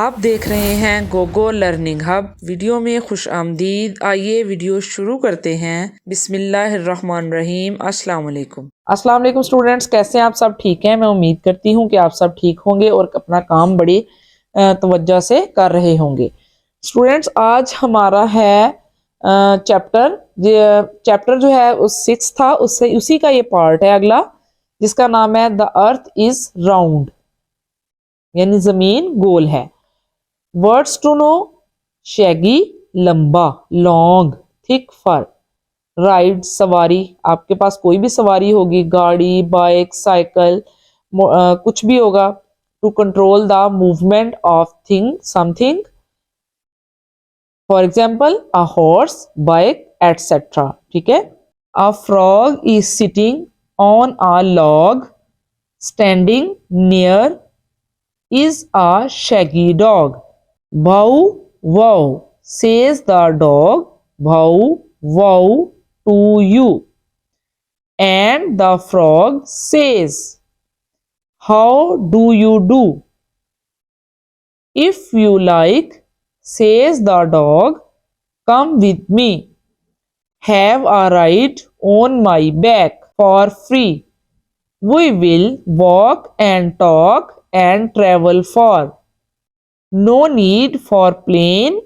आप देख रहे हैं गोगो लर्निंग हब। वीडियो में खुश आमदीद। आइए वीडियो शुरू करते हैं। बिस्मिल्लाहिर्रहमानिर्रहीम। अस्सलाम वालेकुम स्टूडेंट्स, कैसे हैं आप सब? ठीक हैं? मैं उम्मीद करती हूँ कि आप सब ठीक होंगे और अपना काम बड़ी तवज्जो से कर रहे होंगे। स्टूडेंट्स, आज हमारा है चैप्टर जो है उस 6 था, उससे उसी का ये पार्ट है अगला, जिसका नाम है द अर्थ इज राउंड, यानी जमीन गोल है। वर्ड्स टू नो: शैगी लंबा, लॉन्ग, थिक फर। राइड सवारी, आपके पास कोई भी सवारी होगी, गाड़ी, बाइक, साइकिल, कुछ भी होगा। To control the movement of thing something, for example a horse, bike, etcetera. ठीक है। A frog is sitting on a log, standing near is a shaggy dog. Bow wow, says the dog. Bow wow to you. And the frog says, how do you do? If you like, says the dog, come with me. Have a ride on my back for free. We will walk and talk and travel far. No need for plane,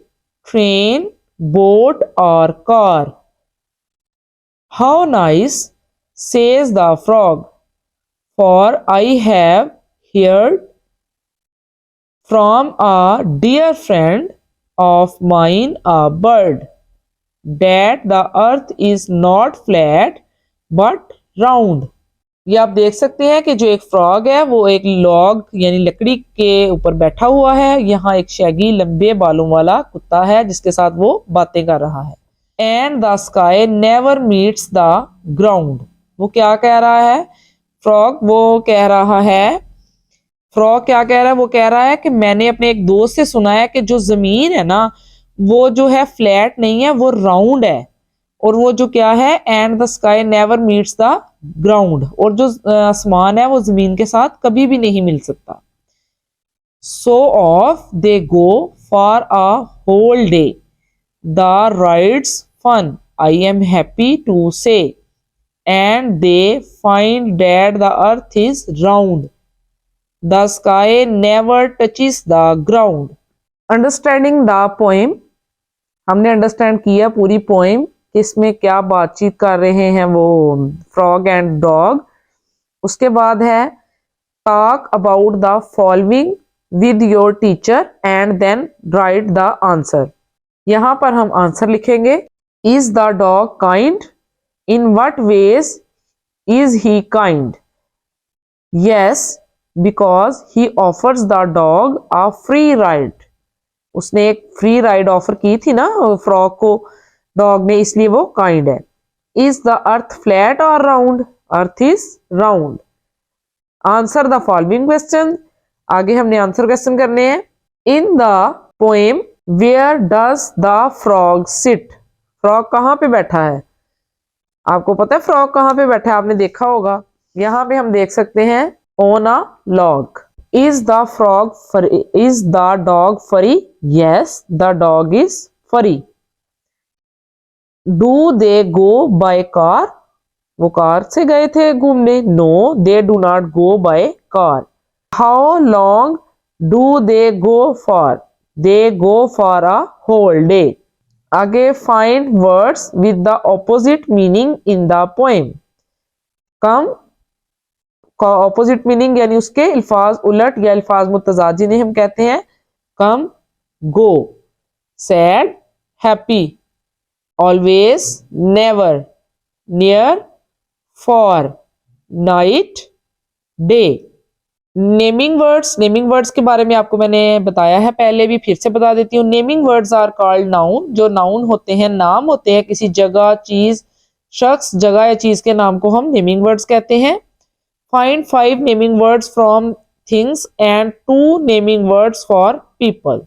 train, boat or car. How nice, says the frog, for I have heard from a dear friend of mine, a bird, that the earth is not flat but round. ये आप देख सकते हैं कि जो एक frog है वो एक लॉग यानी लकड़ी के ऊपर बैठा हुआ है। यहाँ एक शैगी लंबे बालों वाला कुत्ता है जिसके साथ वो बातें कर रहा है। And the sky never meets the ground. वो क्या कह रहा है? फ्रॉग वो कह रहा है, फ्रॉग क्या कह रहा है? वो कह रहा है कि मैंने अपने एक दोस्त से सुना है कि जो जमीन है ना वो जो है फ्लैट नहीं है, वो राउंड है। और वो जो क्या है, and the sky never meets the ground, और जो आसमान है वो जमीन के साथ कभी भी नहीं मिल सकता। So off they go for a whole day, the rides fun, I am happy to say, and they find that the earth is round, the sky never touches the ground. Understanding the poem, हमने understand किया पूरी poem, इसमें क्या बातचीत कर रहे हैं वो फ्रॉग एंड डॉग। उसके बाद है talk about the following with your teacher and then write the answer. यहां पर हम आंसर लिखेंगे। Is the dog kind? In what ways is he kind? Yes, because he offers the dog a free ride. उसने एक free ride offer की थी ना frog को, डॉग ने, इसलिए वो काइंड है। इज द अर्थ फ्लैट और round? Earth is round. Answer the following question, आगे हमने आंसर क्वेश्चन करने हैं। In the poem where does the frog sit? Frog कहाँ पे बैठा है? आपको पता है फ्रॉग कहाँ पे बैठा है? आपने देखा होगा। यहाँ पे हम देख सकते हैं on a log. Is the frog furry? Is the dog furry? Yes, the dog is furry. Do they go by car? वो कार से गए थे घूमने। No, they do not go by car. How long do they go for? They go for a whole day. आगे find words with the opposite meaning in the poem. Come का opposite meaning यानी उसके अल्फाज उलट या अल्फाज मुतजाद, जिन्हें हम कहते हैं come, go. Sad, happy, always, never, near, for, night, day। Naming words, naming words के बारे में आपको मैंने बताया है पहले भी, फिर से बता देती हूँ। Naming words are called noun. जो नाउन होते हैं, नाम होते हैं किसी जगह, चीज, शख्स, जगह या चीज के नाम को हम नेमिंग वर्ड्स कहते हैं। Find 5 naming words from things and 2 naming words for people.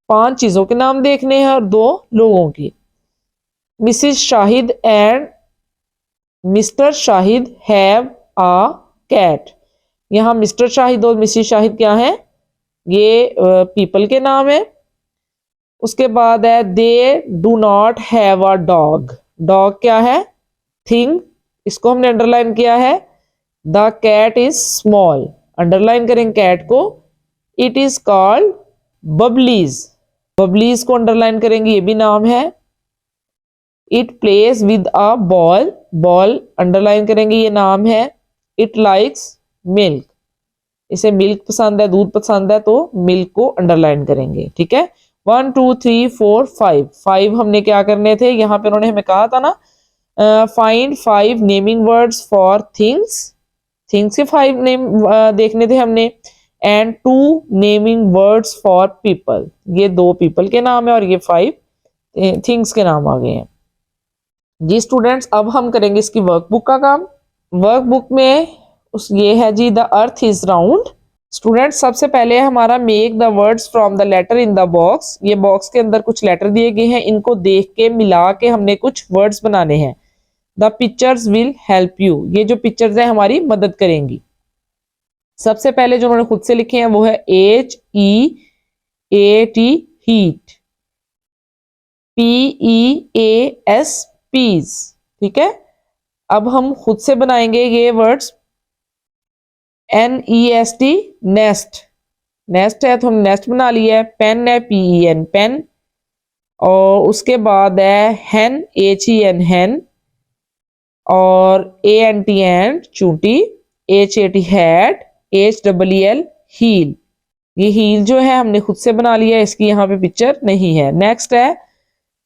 5 चीजों के नाम देखने हैं और 2 लोगों की। Mrs Shahid and Mr Shahid have a cat. यहाँ मिस्टर शाहिद और मिसिस शाहिद क्या है? ये पीपल के नाम है। उसके बाद है they do not have a dog. Dog क्या है? थिंग, इसको हमने अंडरलाइन किया है। The cat is small, underline करेंगे कैट को। It is called Bubblies, Bubblies को अंडरलाइन करेंगे, ये भी नाम है। It plays with a ball, ball underline करेंगे, ये नाम है। इट लाइक्स मिल्क, इसे मिल्क पसंद है, दूध पसंद है, तो मिल्क को अंडरलाइन करेंगे। ठीक है, 1 2 3 4 5, 5 हमने क्या करने थे, यहाँ पे उन्होंने हमें कहा था ना find 5 naming words for things, things के 5 नेम देखने थे हमने। And 2 naming words for people, ये 2 पीपल के नाम है और ये 5 थिंग्स के नाम आ गए हैं। जी स्टूडेंट्स, अब हम करेंगे इसकी वर्कबुक का काम। वर्कबुक में ये है जी the earth is round. Students, सबसे पहले हमारा make the words from the letter in the box. ये बॉक्स के अंदर कुछ लेटर दिए गए हैं, इनको देख के मिला के हमने कुछ वर्ड्स बनाने हैं। The pictures will help you, ये जो पिक्चर्स है हमारी मदद करेंगी। सबसे पहले जो उन्होंने खुद से लिखे हैं वो है HEAT हीट, PEAS पीस। ठीक है, अब हम खुद से बनाएंगे ये वर्ड्स। NEST नेस्ट, नेस्ट है तो हम नेस्ट बना लिया है। पेन है PEN पेन, और उसके बाद है हेन HEN हेन, और ANT एंट चूंटी, HAT हैट, HEEL हील। ये हील जो है हमने खुद से बना लिया है, इसकी यहाँ पे पिक्चर नहीं है। नेक्स्ट है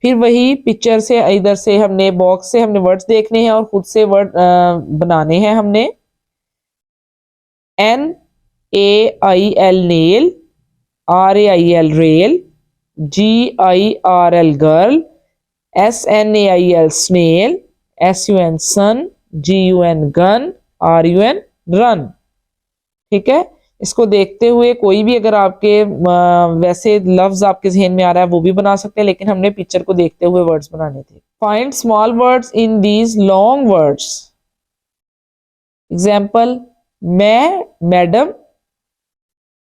फिर वही पिक्चर से इधर से हमने बॉक्स से हमने वर्ड्स देखने हैं और खुद से वर्ड बनाने हैं हमने। NAIL nail, RAIL rail, GIRL girl, SNAIL snail, SUN sun, GUN gun, RUN run. ठीक है, इसको देखते हुए कोई भी अगर आपके वैसे लफ्ज आपके जहन में आ रहा है वो भी बना सकते हैं, लेकिन हमने पिक्चर को देखते हुए वर्ड्स बनाने थे। Find small words in these long words. Example, मैं, मैडम,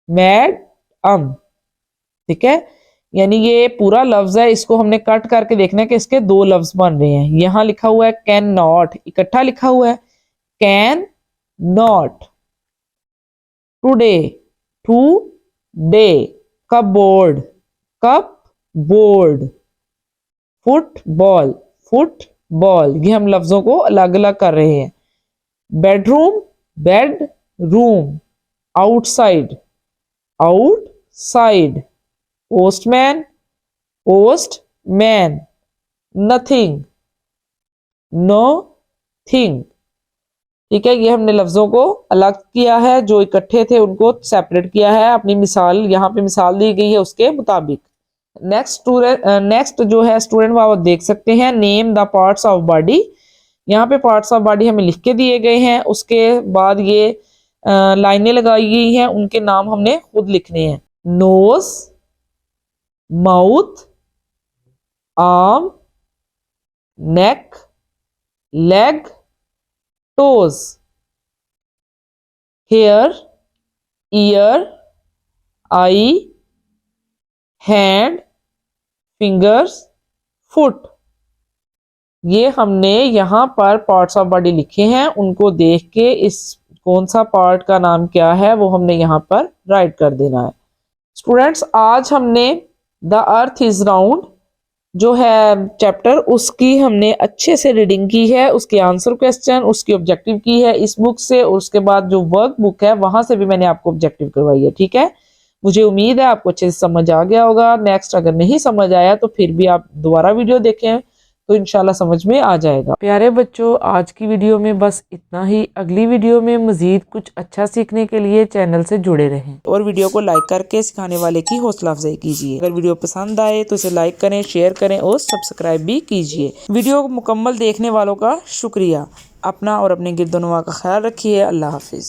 मैड अम। ठीक है, यानी ये पूरा लफ्ज है, इसको हमने कट करके देखना है कि इसके 2 लफ्ज बन रहे हैं। यहां लिखा हुआ है कैन नॉट, इकट्ठा लिखा हुआ है can not. Today, to day. Cupboard, cup board. Football, football. ये हम लफ्जों को अलग अलग कर रहे हैं। Bedroom, bed room. Outside, outside. Postman, post man. Nothing, no thing. ठीक है, ये हमने लफ्जों को अलग किया है, जो इकट्ठे थे उनको सेपरेट किया है। अपनी मिसाल यहाँ पे मिसाल दी गई है उसके मुताबिक। नेक्स्ट जो है स्टूडेंट वो देख सकते हैं, name the parts of body. यहाँ पे पार्ट्स ऑफ बॉडी हमें लिख के दिए गए हैं, उसके बाद ये लाइनें लगाई गई हैं, उनके नाम हमने खुद लिखने हैं। नोज, माउथ, आर्म, नेक, लेग, टोज। हेयर, ईयर, आई, हैंड, फिंगर्स, फुट। ये हमने यहाँ पर पार्ट्स ऑफ बॉडी लिखे हैं, उनको देख के इस कौन सा पार्ट का नाम क्या है वो हमने यहाँ पर राइट कर देना है। स्टूडेंट्स, आज हमने द अर्थ इज राउंड जो है चैप्टर, उसकी हमने अच्छे से रीडिंग की है, उसके आंसर क्वेश्चन, उसकी ऑब्जेक्टिव की है इस बुक से, और उसके बाद जो वर्क बुक है वहां से भी मैंने आपको ऑब्जेक्टिव करवाई है। ठीक है, मुझे उम्मीद है आपको अच्छे से समझ आ गया होगा। नेक्स्ट अगर नहीं समझ आया तो फिर भी आप दोबारा वीडियो देखें तो इंशाल्लाह समझ में आ जाएगा। प्यारे बच्चों, आज की वीडियो में बस इतना ही। अगली वीडियो में मजीद कुछ अच्छा सीखने के लिए चैनल से जुड़े रहें और वीडियो को लाइक करके सिखाने वाले की हौसला अफजाई कीजिए। अगर वीडियो पसंद आए तो इसे लाइक करें, शेयर करें और सब्सक्राइब भी कीजिए। वीडियो मुकम्मल देखने वालों का शुक्रिया। अपना और अपने गिरदोनवा का ख्याल रखिए। अल्लाह हाफिज।